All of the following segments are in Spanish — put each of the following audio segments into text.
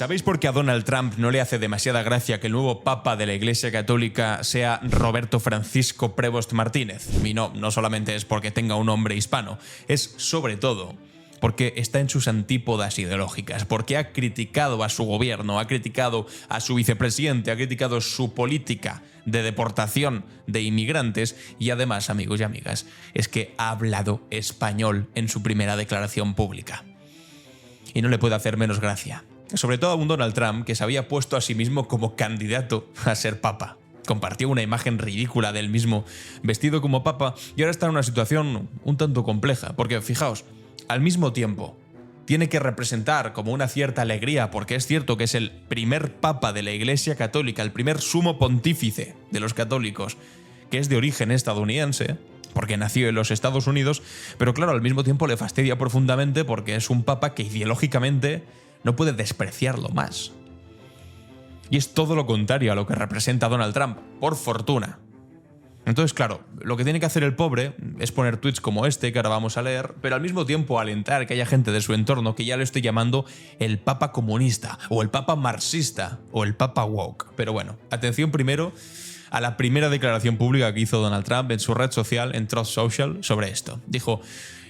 ¿Sabéis por qué a Donald Trump no le hace demasiada gracia que el nuevo papa de la Iglesia Católica sea Roberto Francisco Prevost Martínez? Y no solamente es porque tenga un nombre hispano, es sobre todo porque está en sus antípodas ideológicas, porque ha criticado a su gobierno, ha criticado a su vicepresidente, ha criticado su política de deportación de inmigrantes y además, amigos y amigas, es que ha hablado español en su primera declaración pública. Y no le puede hacer menos gracia. Sobre todo a un Donald Trump que se había puesto a sí mismo como candidato a ser papa. Compartió una imagen ridícula del mismo vestido como papa y ahora está en una situación un tanto compleja, porque fijaos, al mismo tiempo tiene que representar como una cierta alegría, porque es cierto que es el primer papa de la Iglesia Católica, el primer sumo pontífice de los católicos, que es de origen estadounidense, porque nació en los Estados Unidos, pero claro, al mismo tiempo le fastidia profundamente porque es un papa que ideológicamente no puede despreciarlo más. Y es todo lo contrario a lo que representa Donald Trump, por fortuna. Entonces, claro, lo que tiene que hacer el pobre es poner tweets como este que ahora vamos a leer, pero al mismo tiempo alentar que haya gente de su entorno que ya lo esté llamando el papa comunista, o el papa marxista, o el papa woke. Pero bueno, atención primero a la primera declaración pública que hizo Donald Trump en su red social, en Truth Social, sobre esto. Dijo: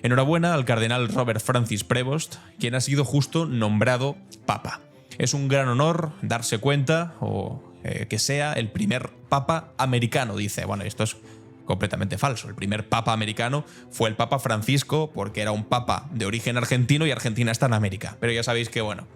enhorabuena al cardenal Robert Francis Prevost, quien ha sido justo nombrado papa. Es un gran honor darse cuenta, que sea el primer papa americano, dice. Bueno, esto es completamente falso. El primer papa americano fue el Papa Francisco, porque era un papa de origen argentino y Argentina está en América. Pero ya sabéis que, bueno,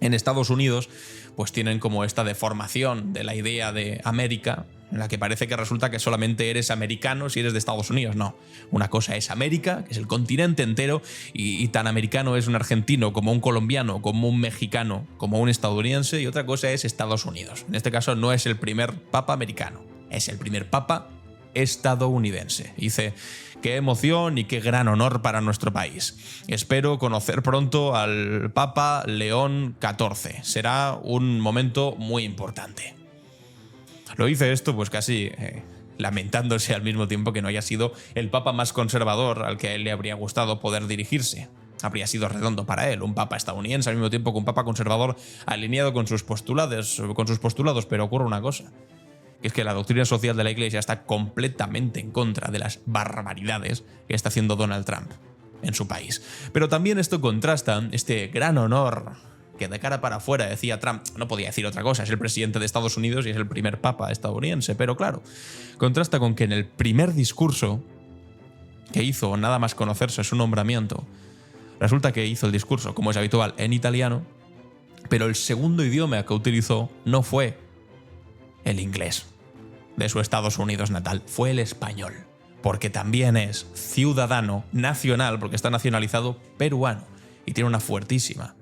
en Estados Unidos pues tienen como esta deformación de la idea de América, en la que parece que resulta que solamente eres americano si eres de Estados Unidos. No, una cosa es América, que es el continente entero, y tan americano es un argentino como un colombiano, como un mexicano, como un estadounidense, y otra cosa es Estados Unidos. En este caso no es el primer papa americano, es el primer papa estadounidense. Dice: qué emoción y qué gran honor para nuestro país. Espero conocer pronto al Papa León XIV. Será un momento muy importante. Lo dice esto pues casi lamentándose al mismo tiempo que no haya sido el papa más conservador al que a él le habría gustado poder dirigirse. Habría sido redondo para él, un papa estadounidense al mismo tiempo que un papa conservador alineado con sus postulados, pero ocurre una cosa, que es que la doctrina social de la Iglesia está completamente en contra de las barbaridades que está haciendo Donald Trump en su país. Pero también esto contrasta este gran honor que de cara para afuera decía Trump. No podía decir otra cosa, es el presidente de Estados Unidos y es el primer papa estadounidense, pero claro, contrasta con que en el primer discurso que hizo nada más conocerse su nombramiento, resulta que hizo el discurso, como es habitual, en italiano, pero el segundo idioma que utilizó no fue el inglés de su Estados Unidos natal, fue el español, porque también es ciudadano nacional, porque está nacionalizado peruano y tiene una fortísima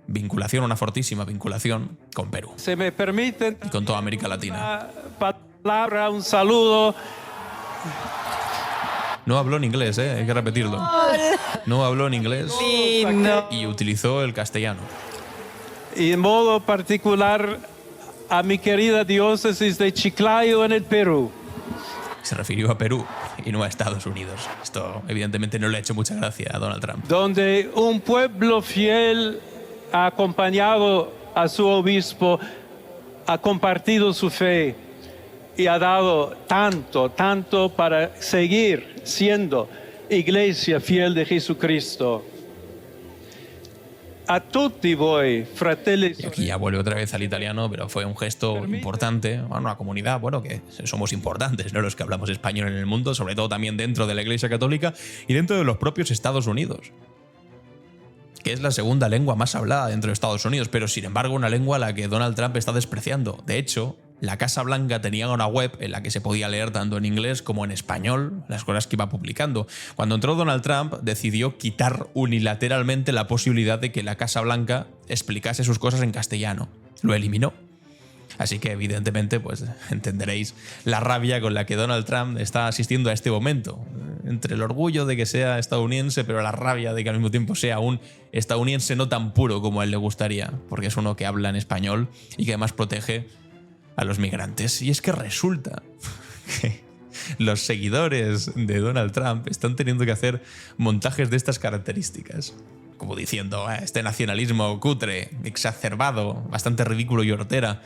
vinculación con Perú. Se me permite y con toda América Latina. Palabra, un saludo. No habló en inglés, hay que repetirlo. No habló en inglés y utilizó el castellano. Y en modo particular a mi querida diócesis de Chiclayo en el Perú. Se refirió a Perú y no a Estados Unidos. Esto evidentemente no le ha hecho mucha gracia a Donald Trump. Donde un pueblo fiel ha acompañado a su obispo, ha compartido su fe y ha dado tanto para seguir siendo iglesia fiel de Jesucristo. A tutti voi, fratelli. Y aquí ya vuelve otra vez al italiano, pero fue un gesto importante a una comunidad, bueno, que somos importantes, ¿no?, los que hablamos español en el mundo, sobre todo también dentro de la Iglesia Católica y dentro de los propios Estados Unidos, que es la segunda lengua más hablada dentro de Estados Unidos, pero sin embargo una lengua a la que Donald Trump está despreciando. De hecho, la Casa Blanca tenía una web en la que se podía leer tanto en inglés como en español las cosas que iba publicando. Cuando entró Donald Trump, decidió quitar unilateralmente la posibilidad de que la Casa Blanca explicase sus cosas en castellano. Lo eliminó. Así que evidentemente pues entenderéis la rabia con la que Donald Trump está asistiendo a este momento. Entre el orgullo de que sea estadounidense, pero la rabia de que al mismo tiempo sea un estadounidense no tan puro como a él le gustaría, porque es uno que habla en español y que además protege a los migrantes. Y es que resulta que los seguidores de Donald Trump están teniendo que hacer montajes de estas características. como diciendo, este nacionalismo cutre, exacerbado, bastante ridículo y hortera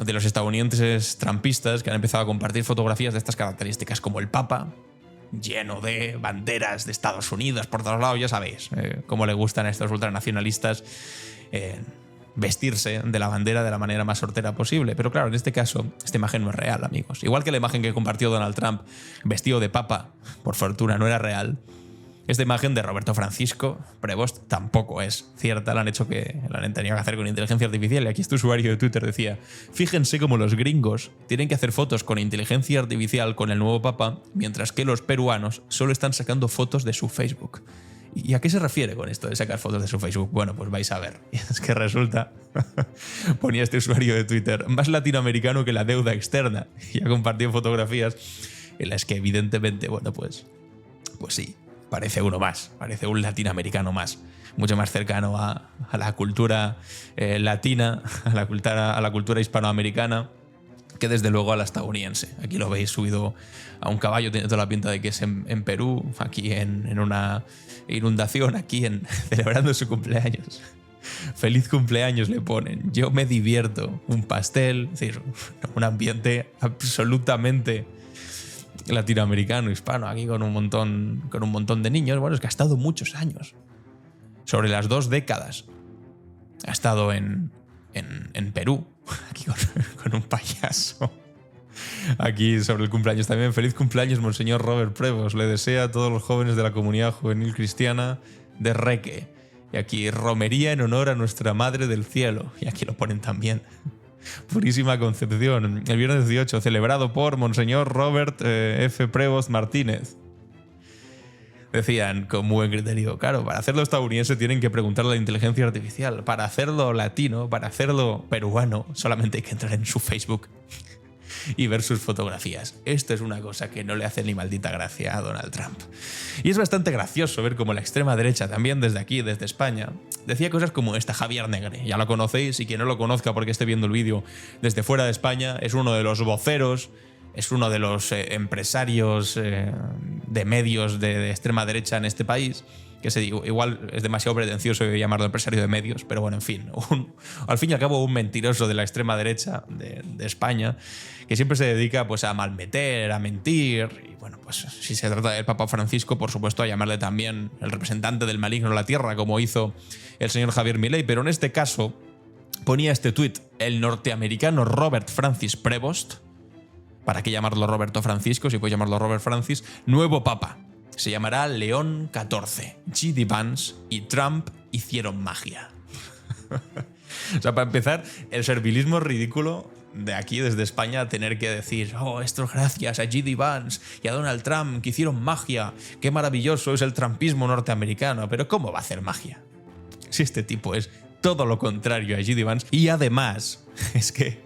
de los estadounidenses trampistas que han empezado a compartir fotografías de estas características, como el Papa, lleno de banderas de Estados Unidos por todos lados. Ya sabéis cómo le gustan a estos ultranacionalistas vestirse de la bandera de la manera más hortera posible. Pero claro, en este caso, esta imagen no es real, amigos. Igual que la imagen que compartió Donald Trump vestido de papa, por fortuna no era real, esta imagen de Roberto Francisco Prevost tampoco es cierta. La han tenido que hacer con inteligencia artificial. Y aquí este usuario de Twitter decía: fíjense cómo los gringos tienen que hacer fotos con inteligencia artificial con el nuevo papa, mientras que los peruanos solo están sacando fotos de su Facebook. ¿Y a qué se refiere con esto de sacar fotos de su Facebook? Bueno, pues vais a ver. Y es que resulta, ponía este usuario de Twitter, más latinoamericano que la deuda externa. Y ha compartido fotografías en las que evidentemente, bueno, pues sí, parece uno más, parece un latinoamericano más, mucho más cercano a la cultura latina, a la cultura hispanoamericana, que desde luego a la estadounidense. Aquí lo veis subido a un caballo, tiene toda la pinta de que es en Perú, aquí en una inundación, aquí celebrando su cumpleaños. Feliz cumpleaños le ponen, yo me divierto, un pastel, es decir, un ambiente absolutamente latinoamericano, hispano, aquí con un montón de niños. Bueno, es que ha estado muchos años, sobre las 2 décadas, ha estado en Perú, aquí con un payaso. Aquí sobre el cumpleaños también. Feliz cumpleaños, Monseñor Robert Prevost. Le desea a todos los jóvenes de la comunidad juvenil cristiana de Reque. Y aquí, romería en honor a nuestra Madre del Cielo. Y aquí lo ponen también. Purísima Concepción. El viernes 18, celebrado por Monseñor Robert F. Prevost Martínez. Decían con buen criterio, claro, para hacerlo estadounidense tienen que preguntarle a la inteligencia artificial. Para hacerlo latino, para hacerlo peruano, solamente hay que entrar en su Facebook y ver sus fotografías. Esto es una cosa que no le hace ni maldita gracia a Donald Trump. Y es bastante gracioso ver cómo la extrema derecha, también desde aquí, desde España, decía cosas como esta. Javier Negre, ya lo conocéis, y quien no lo conozca porque esté viendo el vídeo desde fuera de España, es uno de los voceros, es uno de los empresarios de medios de extrema derecha en este país, que igual es demasiado pretencioso llamarlo empresario de medios, pero bueno, en fin, al fin y al cabo un mentiroso de la extrema derecha de España, que siempre se dedica pues a malmeter, a mentir, y bueno, pues si se trata del Papa Francisco, por supuesto a llamarle también el representante del maligno a la tierra, como hizo el señor Javier Milei. Pero en este caso ponía este tuit: el norteamericano Robert Francis Prevost, ¿para qué llamarlo Roberto Francisco si puedes llamarlo Robert Francis? Nuevo papa. Se llamará León XIV. J.D. Vance y Trump hicieron magia. O sea, para empezar, el servilismo ridículo de aquí, desde España, tener que decir: oh, esto es gracias a J.D. Vance y a Donald Trump, que hicieron magia. Qué maravilloso es el trumpismo norteamericano. Pero ¿cómo va a hacer magia si este tipo es todo lo contrario a J.D. Vance? Y además, es que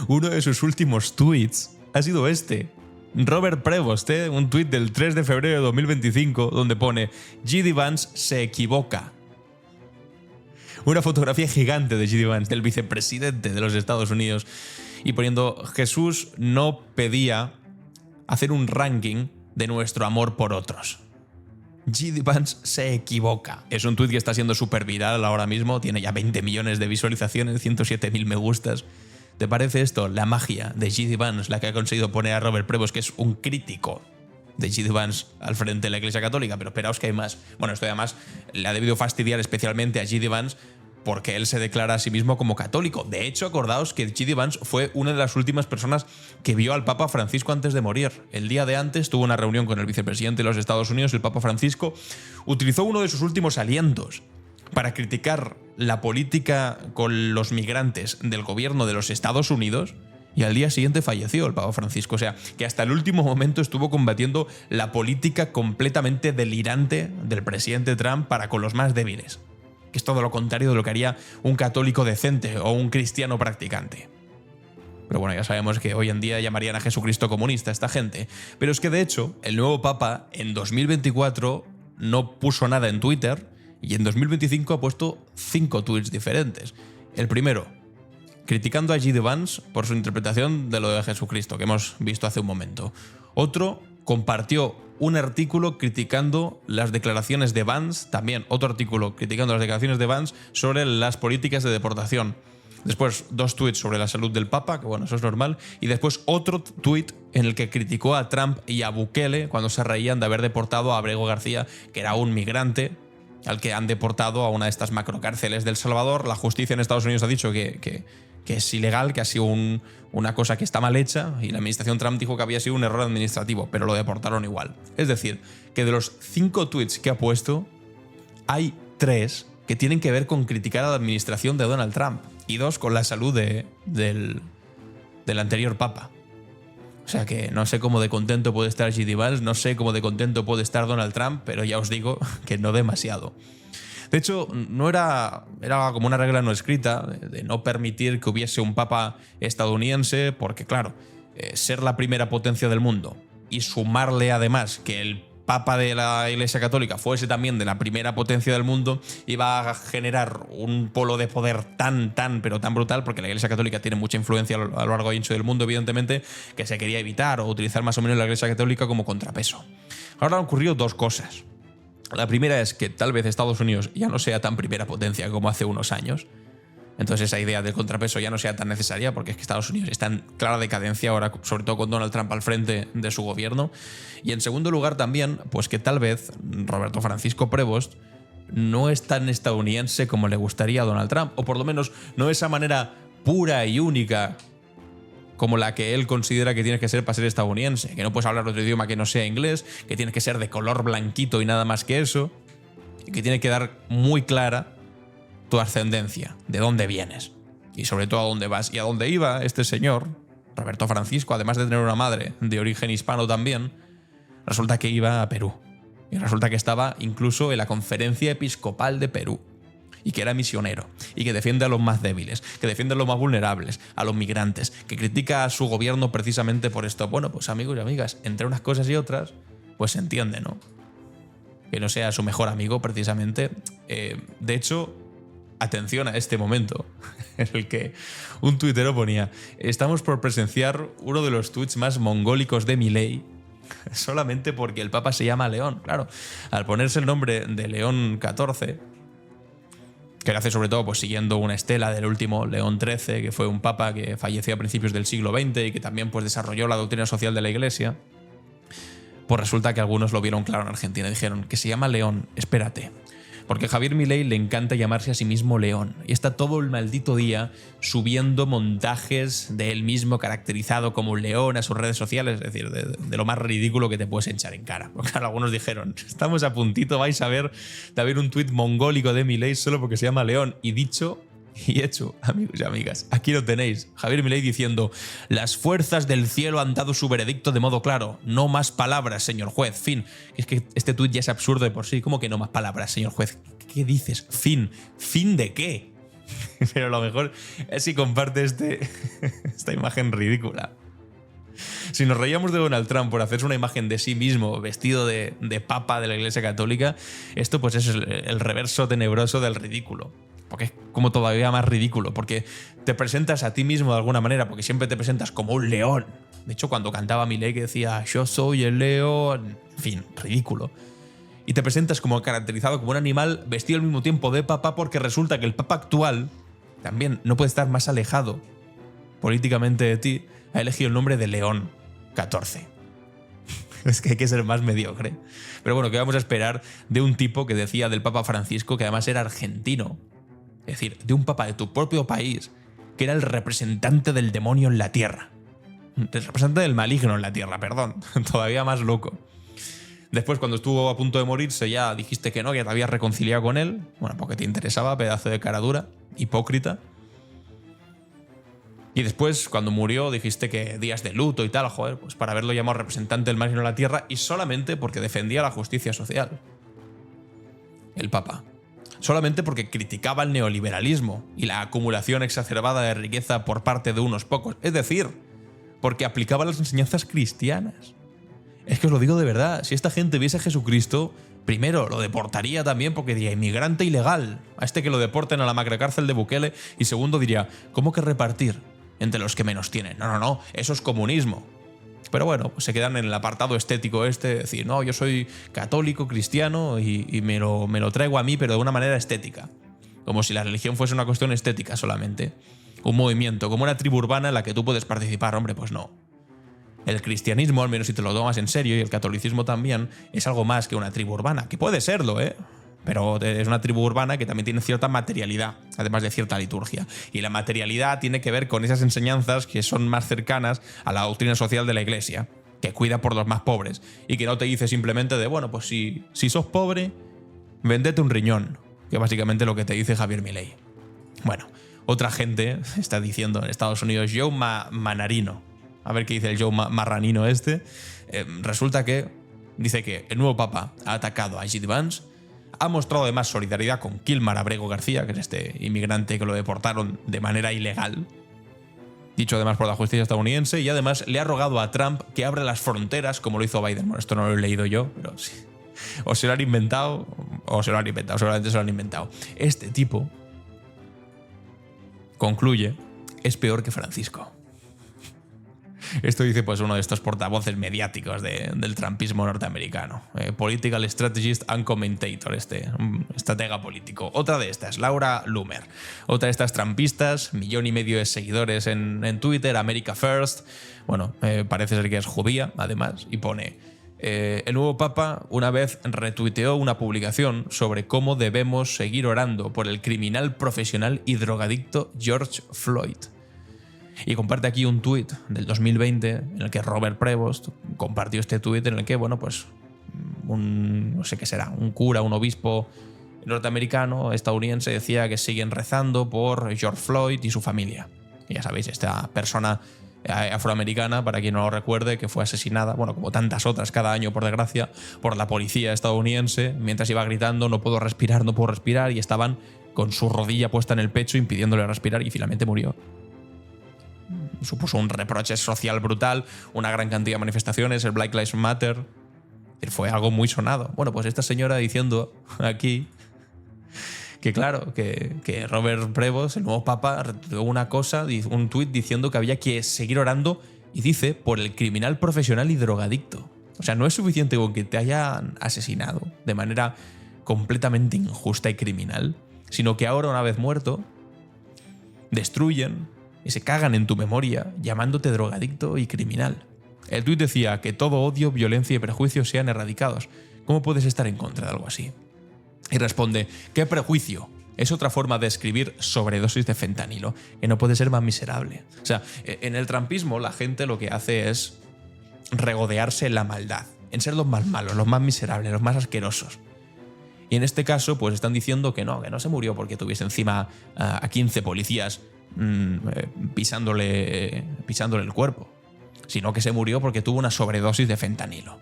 uno de sus últimos tweets ha sido este. Robert Prevost, un tuit del 3 de febrero de 2025, donde pone: J.D. Vance se equivoca. Una fotografía gigante de J.D. Vance, del vicepresidente de los Estados Unidos, y poniendo: Jesús no pedía hacer un ranking de nuestro amor por otros. J.D. Vance se equivoca. Es un tuit que está siendo súper viral ahora mismo, tiene ya 20 millones de visualizaciones, 107.000 me gustas. ¿Te parece esto la magia de J.D. Vance, la que ha conseguido poner a Robert Prevost, que es un crítico de J.D. Vance, al frente de la Iglesia Católica? Pero esperaos que hay más. Bueno, esto además le ha debido fastidiar especialmente a J.D. Vance porque él se declara a sí mismo como católico. De hecho, acordaos que J.D. Vance fue una de las últimas personas que vio al Papa Francisco antes de morir. El día de antes tuvo una reunión con el vicepresidente de los Estados Unidos, el Papa Francisco. Utilizó uno de sus últimos alientos para criticar la política con los migrantes del gobierno de los Estados Unidos, y al día siguiente falleció el Papa Francisco. O sea, que hasta el último momento estuvo combatiendo la política completamente delirante del presidente Trump para con los más débiles, que es todo lo contrario de lo que haría un católico decente o un cristiano practicante. Pero bueno, ya sabemos que hoy en día llamarían a Jesucristo comunista esta gente. Pero es que de hecho, el nuevo Papa en 2024 no puso nada en Twitter, y en 2025 ha puesto 5 tweets diferentes. El primero, criticando a J.D. Vance por su interpretación de lo de Jesucristo, que hemos visto hace un momento. Otro, compartió un artículo criticando las declaraciones de Vance, también otro artículo criticando las declaraciones de Vance sobre las políticas de deportación. Después 2 tweets sobre la salud del Papa, que bueno, eso es normal, y después otro tweet en el que criticó a Trump y a Bukele cuando se reían de haber deportado a Abrego García, que era un migrante al que han deportado a una de estas macrocárceles del Salvador. La justicia en Estados Unidos ha dicho que es ilegal, que ha sido una cosa que está mal hecha, y la administración Trump dijo que había sido un error administrativo, pero lo deportaron igual. Es decir, que de los 5 tweets que ha puesto, hay 3 que tienen que ver con criticar a la administración de Donald Trump y 2 con la salud del anterior papa. O sea que no sé cómo de contento puede estar J.D. Vance, no sé cómo de contento puede estar Donald Trump, pero ya os digo que no demasiado. De hecho, era como una regla no escrita de no permitir que hubiese un papa estadounidense, porque claro, ser la primera potencia del mundo y sumarle además que el papa de la Iglesia Católica fuese también de la primera potencia del mundo, iba a generar un polo de poder pero tan brutal, porque la Iglesia Católica tiene mucha influencia a lo largo y ancho del mundo, evidentemente, que se quería evitar o utilizar más o menos la Iglesia Católica como contrapeso. Ahora han ocurrido 2 cosas. La primera es que tal vez Estados Unidos ya no sea tan primera potencia como hace unos años. Entonces esa idea del contrapeso ya no sea tan necesaria, porque es que Estados Unidos está en clara decadencia ahora, sobre todo con Donald Trump al frente de su gobierno. Y en segundo lugar también, pues que tal vez Roberto Francisco Prevost no es tan estadounidense como le gustaría a Donald Trump, o por lo menos no de esa manera pura y única como la que él considera que tienes que ser para ser estadounidense, que no puedes hablar otro idioma que no sea inglés, que tienes que ser de color blanquito y nada más que eso, y que tiene que dar muy clara tu ascendencia, de dónde vienes y sobre todo a dónde vas. Y a dónde iba este señor, Roberto Francisco, además de tener una madre de origen hispano también, resulta que iba a Perú. Y resulta que estaba incluso en la Conferencia Episcopal de Perú. Y que era misionero, y que defiende a los más débiles, que defiende a los más vulnerables, a los migrantes, que critica a su gobierno precisamente por esto. Bueno, pues amigos y amigas, entre unas cosas y otras, pues se entiende, ¿no? Que no sea su mejor amigo precisamente. De hecho, atención a este momento en el que un tuitero ponía: estamos por presenciar uno de los tweets más mongólicos de Milei, solamente porque el Papa se llama León. Claro, al ponerse el nombre de León XIV, que lo hace sobre todo pues siguiendo una estela del último León XIII, que fue un papa que falleció a principios del siglo XX y que también pues desarrolló la doctrina social de la Iglesia, pues resulta que algunos lo vieron claro en Argentina y dijeron que se llama León, espérate. Porque a Javier Milei le encanta llamarse a sí mismo León y está todo el maldito día subiendo montajes de él mismo caracterizado como un león a sus redes sociales, es decir, de lo más ridículo que te puedes echar en cara. Porque claro, algunos dijeron: estamos a puntito, vais a ver de haber un tuit mongólico de Milei solo porque se llama León. Y dicho y hecho, amigos y amigas, aquí lo tenéis. Javier Milei diciendo: las fuerzas del cielo han dado su veredicto de modo claro. No más palabras, señor juez. Fin. Es que este tuit ya es absurdo de por sí. ¿Cómo que no más palabras, señor juez? ¿Qué dices? Fin. ¿Fin de qué? Pero lo mejor es si comparte esta imagen ridícula. Si nos reíamos de Donald Trump por hacerse una imagen de sí mismo vestido de papa de la Iglesia Católica, esto pues es el reverso tenebroso del ridículo. Porque es como todavía más ridículo, porque te presentas a ti mismo de alguna manera, porque siempre te presentas como un león. De hecho, cuando cantaba Milei que decía yo soy el león, en fin, ridículo. Y te presentas como caracterizado como un animal vestido al mismo tiempo de papa, porque resulta que el papa actual también no puede estar más alejado políticamente de ti, ha elegido el nombre de León XIV. Es que hay que ser más mediocre. Pero bueno, ¿qué vamos a esperar de un tipo que decía del Papa Francisco, que además era argentino? Es decir, de un papa de tu propio país, que era el representante del demonio en la tierra. El representante del maligno en la tierra, perdón. Todavía más loco. Después, cuando estuvo a punto de morirse, ya dijiste que no, que te habías reconciliado con él. Bueno, porque te interesaba, pedazo de cara dura, hipócrita. Y después, cuando murió, dijiste que días de luto y tal, joder, pues para haberlo llamado representante del maligno en la tierra, y solamente porque defendía la justicia social. El Papa. Solamente porque criticaba el neoliberalismo y la acumulación exacerbada de riqueza por parte de unos pocos. Es decir, porque aplicaba las enseñanzas cristianas. Es que os lo digo de verdad, si esta gente viese a Jesucristo, primero lo deportaría también porque diría inmigrante ilegal, a este que lo deporten a la macrocárcel de Bukele, y segundo diría, ¿cómo que repartir entre los que menos tienen? No, eso es comunismo. Pero bueno, pues se quedan en el apartado estético de decir, no, yo soy católico, cristiano y me lo traigo a mí, pero de una manera estética. Como si la religión fuese una cuestión estética solamente. Un movimiento, como una tribu urbana en la que tú puedes participar. Hombre, pues no. El cristianismo, al menos si te lo tomas en serio, y el catolicismo también, es algo más que una tribu urbana. Que puede serlo, pero es una tribu urbana que también tiene cierta materialidad, además de cierta liturgia. Y la materialidad tiene que ver con esas enseñanzas que son más cercanas a la doctrina social de la Iglesia, que cuida por los más pobres y que no te dice simplemente de, bueno, pues si sos pobre, véndete un riñón, que básicamente es lo que te dice Javier Milei. Bueno, otra gente está diciendo en Estados Unidos, Joe Manarino, a ver qué dice el Joe Marranino resulta que dice que el nuevo papa ha atacado a J.D. Vance, ha mostrado además solidaridad con Kilmar Abrego García, que es este inmigrante que lo deportaron de manera ilegal, dicho además por la justicia estadounidense, y además le ha rogado a Trump que abra las fronteras, como lo hizo Biden. Bueno, esto no lo he leído yo, pero sí. O se lo han inventado, seguramente se lo han inventado. Este tipo, concluye, es peor que Francisco. Esto dice pues uno de estos portavoces mediáticos del trumpismo norteamericano. Political strategist and commentator, estratega político. Otra de estas, Laura Loomer. Otra de estas trumpistas, 1,5 millones de seguidores en Twitter, America First. Bueno, parece ser que es judía, además, y pone... el nuevo papa una vez retuiteó una publicación sobre cómo debemos seguir orando por el criminal profesional y drogadicto George Floyd. Y comparte aquí un tuit del 2020 en el que Robert Prevost compartió este tuit en el que, bueno, pues no sé qué será, un cura, un obispo norteamericano, estadounidense, decía que siguen rezando por George Floyd y su familia. Y ya sabéis, esta persona afroamericana, para quien no lo recuerde, que fue asesinada, bueno, como tantas otras cada año, por desgracia, por la policía estadounidense, mientras iba gritando, no puedo respirar, y estaban con su rodilla puesta en el pecho impidiéndole respirar y finalmente murió. Supuso un reproche social brutal, una gran cantidad de manifestaciones, el Black Lives Matter, fue algo muy sonado. Bueno, pues esta señora diciendo aquí que claro, que Robert Prevost, el nuevo papa, retuiteó un tuit diciendo que había que seguir orando, y dice, por el criminal profesional y drogadicto. O sea, no es suficiente con que te hayan asesinado de manera completamente injusta y criminal, sino que ahora, una vez muerto, destruyen y se cagan en tu memoria llamándote drogadicto y criminal. El tuit decía que todo odio, violencia y prejuicio sean erradicados. ¿Cómo puedes estar en contra de algo así? Y responde, ¿qué prejuicio? Es otra forma de escribir sobredosis de fentanilo, que no puede ser más miserable. O sea, en el trumpismo la gente lo que hace es regodearse en la maldad, en ser los más malos, los más miserables, los más asquerosos. Y en este caso, pues están diciendo que no se murió porque tuviese encima a 15 policías pisándole el cuerpo, sino que se murió porque tuvo una sobredosis de fentanilo.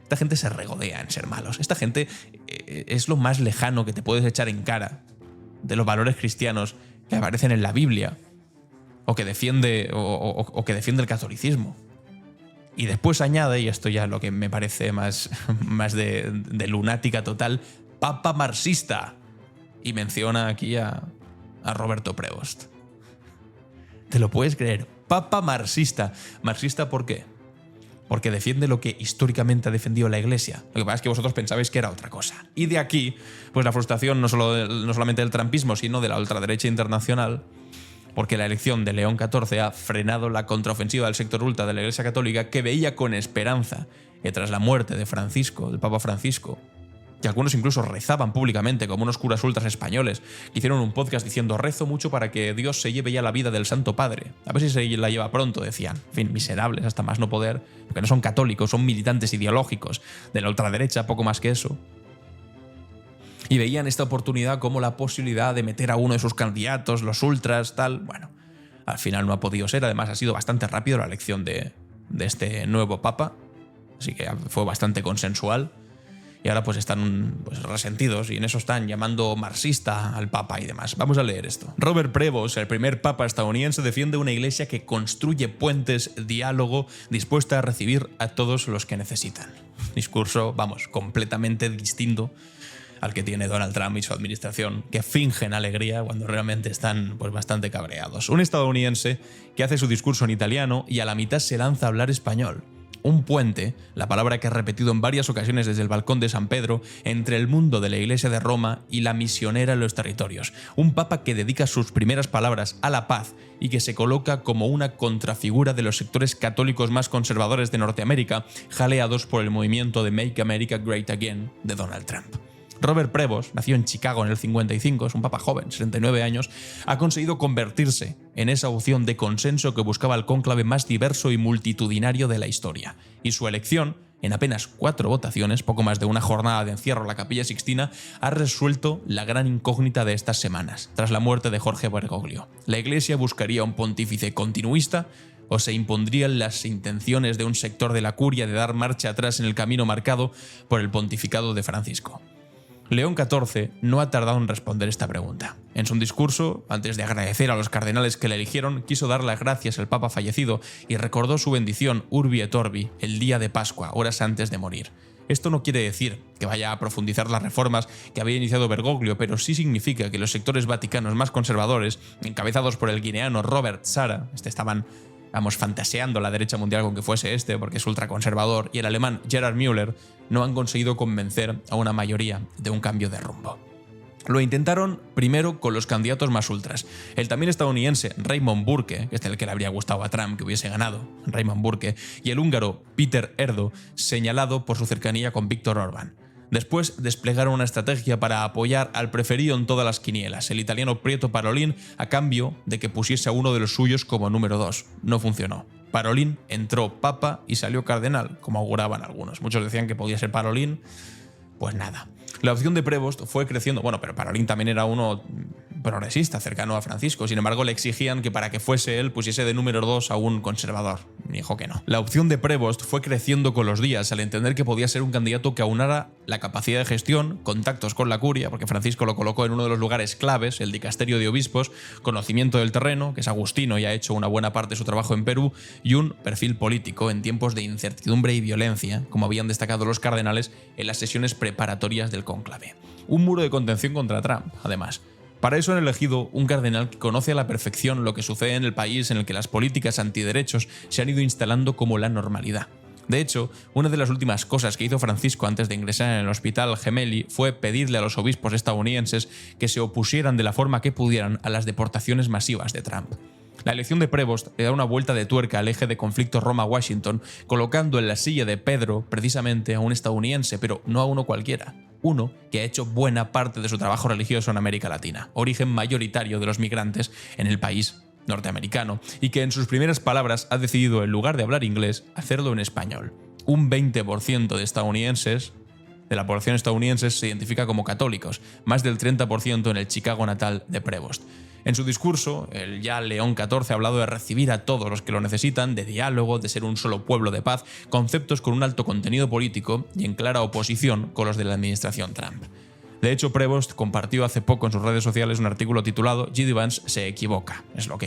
Esta gente se regodea en ser malos. Esta gente es lo más lejano que te puedes echar en cara de los valores cristianos que aparecen en la Biblia o que defiende el catolicismo. Y después añade, y esto ya es lo que me parece más de lunática total, papa marxista. Y menciona aquí a Roberto Prevost. ¿Te lo puedes creer? Papa marxista. ¿Marxista por qué? Porque defiende lo que históricamente ha defendido la Iglesia. Lo que pasa es que vosotros pensabais que era otra cosa. Y de aquí, pues la frustración no solamente del trumpismo, sino de la ultraderecha internacional, porque la elección de León XIV ha frenado la contraofensiva del sector ultra de la Iglesia Católica, que veía con esperanza que tras la muerte de Francisco, del Papa Francisco, que algunos incluso rezaban públicamente, como unos curas ultras españoles, que hicieron un podcast diciendo, rezo mucho para que Dios se lleve ya la vida del Santo Padre. A ver si se la lleva pronto, decían. En fin, miserables hasta más no poder, porque no son católicos, son militantes ideológicos de la ultraderecha, poco más que eso. Y veían esta oportunidad como la posibilidad de meter a uno de sus candidatos, los ultras, tal. Bueno, al final no ha podido ser, además ha sido bastante rápido la elección de este nuevo papa, así que fue bastante consensual. Y ahora pues están resentidos y en eso están llamando marxista al papa y demás. Vamos a leer esto. Robert Prevost, el primer papa estadounidense, defiende una iglesia que construye puentes, diálogo, dispuesta a recibir a todos los que necesitan. Discurso, completamente distinto al que tiene Donald Trump y su administración, que fingen alegría cuando realmente están pues bastante cabreados. Un estadounidense que hace su discurso en italiano y a la mitad se lanza a hablar español. Un puente, la palabra que ha repetido en varias ocasiones desde el balcón de San Pedro, entre el mundo de la Iglesia de Roma y la misionera en los territorios. Un papa que dedica sus primeras palabras a la paz y que se coloca como una contrafigura de los sectores católicos más conservadores de Norteamérica, jaleados por el movimiento de Make America Great Again de Donald Trump. Robert Prevost nació en Chicago en el 55, es un papa joven, 69 años, ha conseguido convertirse en esa opción de consenso que buscaba el cónclave más diverso y multitudinario de la historia. Y su elección, en apenas 4 votaciones, poco más de una jornada de encierro en la Capilla Sixtina, ha resuelto la gran incógnita de estas semanas, tras la muerte de Jorge Bergoglio. ¿La Iglesia buscaría un pontífice continuista o se impondrían las intenciones de un sector de la curia de dar marcha atrás en el camino marcado por el pontificado de Francisco? León XIV no ha tardado en responder esta pregunta. En su discurso, antes de agradecer a los cardenales que le eligieron, quiso dar las gracias al Papa fallecido y recordó su bendición Urbi et Orbi el día de Pascua, horas antes de morir. Esto no quiere decir que vaya a profundizar las reformas que había iniciado Bergoglio, pero sí significa que los sectores vaticanos más conservadores, encabezados por el guineano Robert Sara, estaban fantaseando la derecha mundial con que fuese porque es ultraconservador, y el alemán Gerhard Müller, no han conseguido convencer a una mayoría de un cambio de rumbo. Lo intentaron primero con los candidatos más ultras. El también estadounidense Raymond Burke, que es el que le habría gustado a Trump que hubiese ganado, Raymond Burke, y el húngaro Peter Erdo, señalado por su cercanía con Viktor Orbán. Después desplegaron una estrategia para apoyar al preferido en todas las quinielas, el italiano Pietro Parolin, a cambio de que pusiese a uno de los suyos como número 2. No funcionó. Parolin entró papa y salió cardenal, como auguraban algunos. Muchos decían que podía ser Parolin, pues nada. La opción de Prevost fue creciendo, pero Parolin también era uno progresista, cercano a Francisco. Sin embargo, le exigían que para que fuese él pusiese de número 2 a un conservador. Dijo que no. La opción de Prevost fue creciendo con los días al entender que podía ser un candidato que aunara la capacidad de gestión, contactos con la curia, porque Francisco lo colocó en uno de los lugares claves, el dicasterio de obispos, conocimiento del terreno, que es agustino y ha hecho una buena parte de su trabajo en Perú, y un perfil político en tiempos de incertidumbre y violencia, como habían destacado los cardenales en las sesiones preparatorias del cónclave. Un muro de contención contra Trump, además. Para eso han elegido un cardenal que conoce a la perfección lo que sucede en el país en el que las políticas antiderechos se han ido instalando como la normalidad. De hecho, una de las últimas cosas que hizo Francisco antes de ingresar en el hospital Gemelli fue pedirle a los obispos estadounidenses que se opusieran de la forma que pudieran a las deportaciones masivas de Trump. La elección de Prevost le da una vuelta de tuerca al eje de conflicto Roma-Washington, colocando en la silla de Pedro precisamente a un estadounidense, pero no a uno cualquiera. Uno que ha hecho buena parte de su trabajo religioso en América Latina, origen mayoritario de los migrantes en el país norteamericano, y que en sus primeras palabras ha decidido, en lugar de hablar inglés, hacerlo en español. Un 20% de estadounidenses, de la población estadounidense, se identifica como católicos, más del 30% en el Chicago natal de Prevost. En su discurso, el ya León XIV ha hablado de recibir a todos los que lo necesitan, de diálogo, de ser un solo pueblo de paz, conceptos con un alto contenido político y en clara oposición con los de la administración Trump. De hecho, Prevost compartió hace poco en sus redes sociales un artículo titulado J.D. Vance se equivoca. Es lo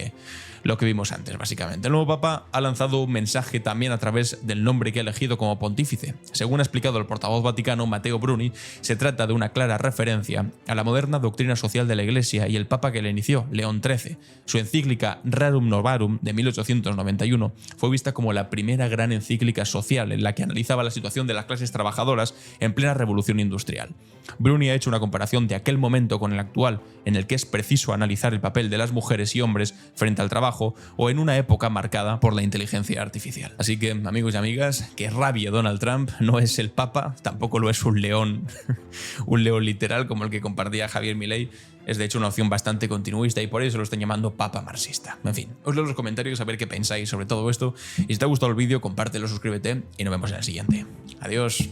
que vimos antes, básicamente. El nuevo Papa ha lanzado un mensaje también a través del nombre que ha elegido como pontífice. Según ha explicado el portavoz vaticano Matteo Bruni, se trata de una clara referencia a la moderna doctrina social de la Iglesia y el Papa que la inició, León XIII. Su encíclica Rerum Novarum de 1891 fue vista como la primera gran encíclica social en la que analizaba la situación de las clases trabajadoras en plena revolución industrial. Bruni ha hecho una comparación de aquel momento con el actual, en el que es preciso analizar el papel de las mujeres y hombres frente al trabajo, o en una época marcada por la inteligencia artificial. Así que, amigos y amigas, que rabie Donald Trump, no es el Papa, tampoco lo es un león, un león literal como el que compartía Javier Milei. Es de hecho una opción bastante continuista y por eso lo están llamando Papa marxista. En fin, os leo en los comentarios a ver qué pensáis sobre todo esto. Y si te ha gustado el vídeo, compártelo, suscríbete y nos vemos en el siguiente. Adiós.